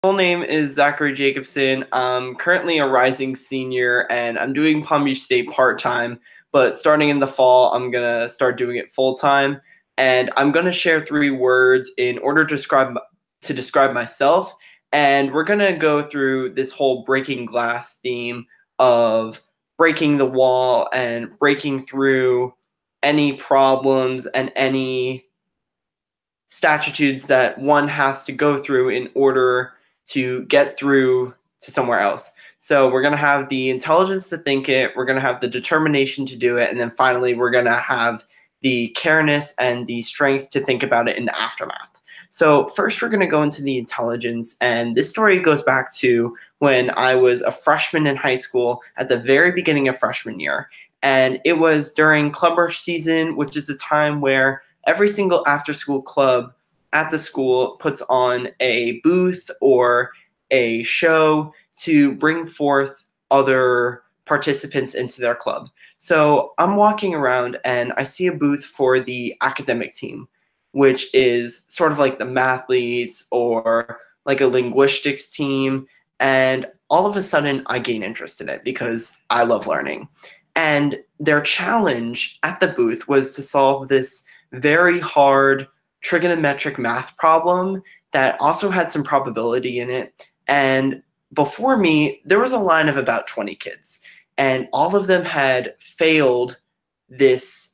Full name is Zachary Jacobson. I'm currently a rising senior and I'm doing Palm Beach State part-time, but starting in the fall, I'm gonna start doing it full-time. And I'm gonna share 3 words in order to describe myself. And we're gonna go through this whole breaking glass theme of breaking the wall and breaking through any problems and any statutes that one has to go through in order to get through to somewhere else. So we're going to have the intelligence to think it, we're going to have the determination to do it, and then finally we're going to have the careness and the strength to think about it in the aftermath. So first we're going to go into the intelligence, and this story goes back to when I was a freshman in high school at the very beginning of freshman year. And it was during club rush season, which is a time where every single after-school club at the school puts on a booth or a show to bring forth other participants into their club. So I'm walking around and I see a booth for the academic team, which is sort of like the mathletes or like a linguistics team. And all of a sudden I gain interest in it because I love learning. And their challenge at the booth was to solve this very hard trigonometric math problem that also had some probability in it. And before me, there was a line of about 20 kids, and all of them had failed this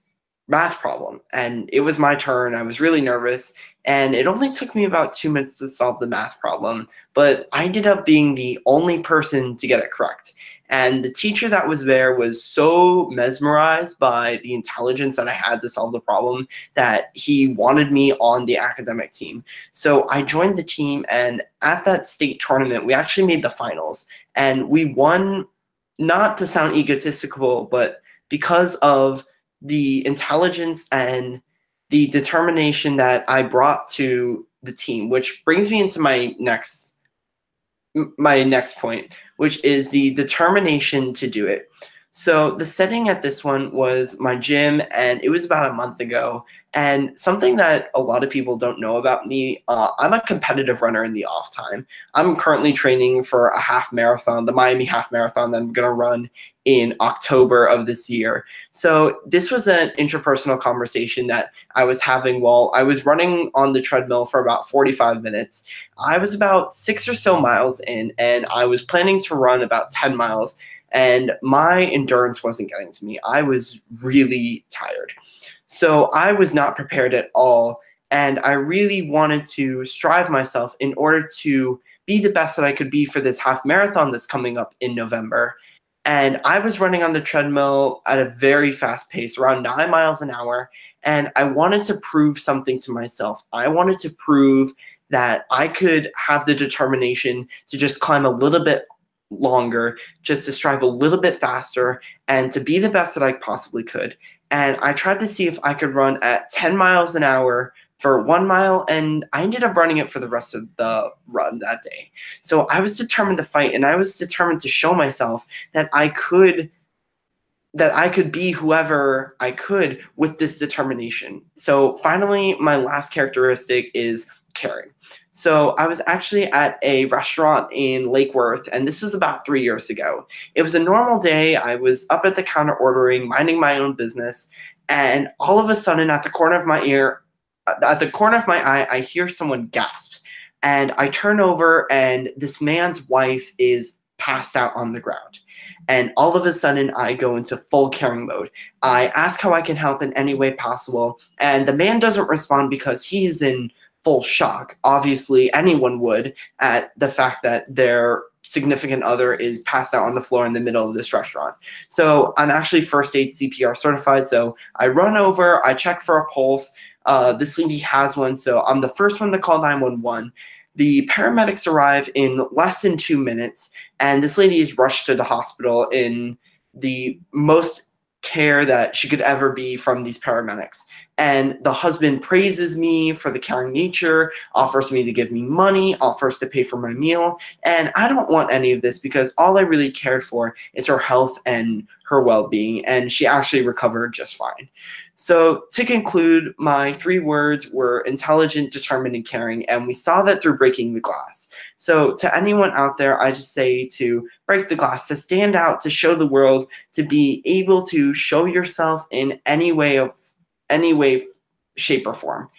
math problem. And it was my turn. I was really nervous, and it only took me about 2 minutes to solve the math problem, but I ended up being the only person to get it correct. And the teacher that was there was so mesmerized by the intelligence that I had to solve the problem that he wanted me on the academic team. So I joined the team, and at that state tournament, we actually made the finals. And we won, not to sound egotistical, but because of the intelligence and the determination that I brought to the team, which brings me into my next point, which is the determination to do it. So the setting at this one was my gym, and it was about a month ago. And something that a lot of people don't know about me, I'm a competitive runner in the off time. I'm currently training for a half marathon, the Miami half marathon that I'm going to run in October of this year. So this was an interpersonal conversation that I was having while I was running on the treadmill for about 45 minutes. I was about 6 or so miles in, and I was planning to run about 10 miles. And my endurance wasn't getting to me. I was really tired. So I was not prepared at all. And I really wanted to strive myself in order to be the best that I could be for this half marathon that's coming up in November. And I was running on the treadmill at a very fast pace, around 9 miles an hour. And I wanted to prove something to myself. I wanted to prove that I could have the determination to just climb a little bit longer, just to strive a little bit faster and to be the best that I possibly could. And I tried to see if I could run at 10 miles an hour for 1 mile, and I ended up running it for the rest of the run that day. So I was determined to fight, and I was determined to show myself that I could be whoever I could with this determination. So finally, my last characteristic is caring. So I was actually at a restaurant in Lake Worth, and this was about 3 years ago. It was a normal day. I was up at the counter ordering, minding my own business, and all of a sudden, at the corner of my eye, I hear someone gasp. And I turn over, and this man's wife is passed out on the ground. And all of a sudden, I go into full caring mode. I ask how I can help in any way possible, and the man doesn't respond because he's in full shock. Obviously, anyone would at the fact that their significant other is passed out on the floor in the middle of this restaurant. So I'm actually first aid CPR certified. So I run over, I check for a pulse. This lady has one, so I'm the first one to call 911. The paramedics arrive in less than 2 minutes, and this lady is rushed to the hospital in the most care that she could ever be from these paramedics. and the husband praises me for the caring nature, offers me to give me money, offers to pay for my meal, and I don't want any of this because all I really cared for is her health and her well-being, and she actually recovered just fine. So to conclude, my 3 words were intelligent, determined, and caring, and we saw that through breaking the glass. So to anyone out there, I just say to break the glass, to stand out, to show the world, to be able to show yourself in any way, shape, or form.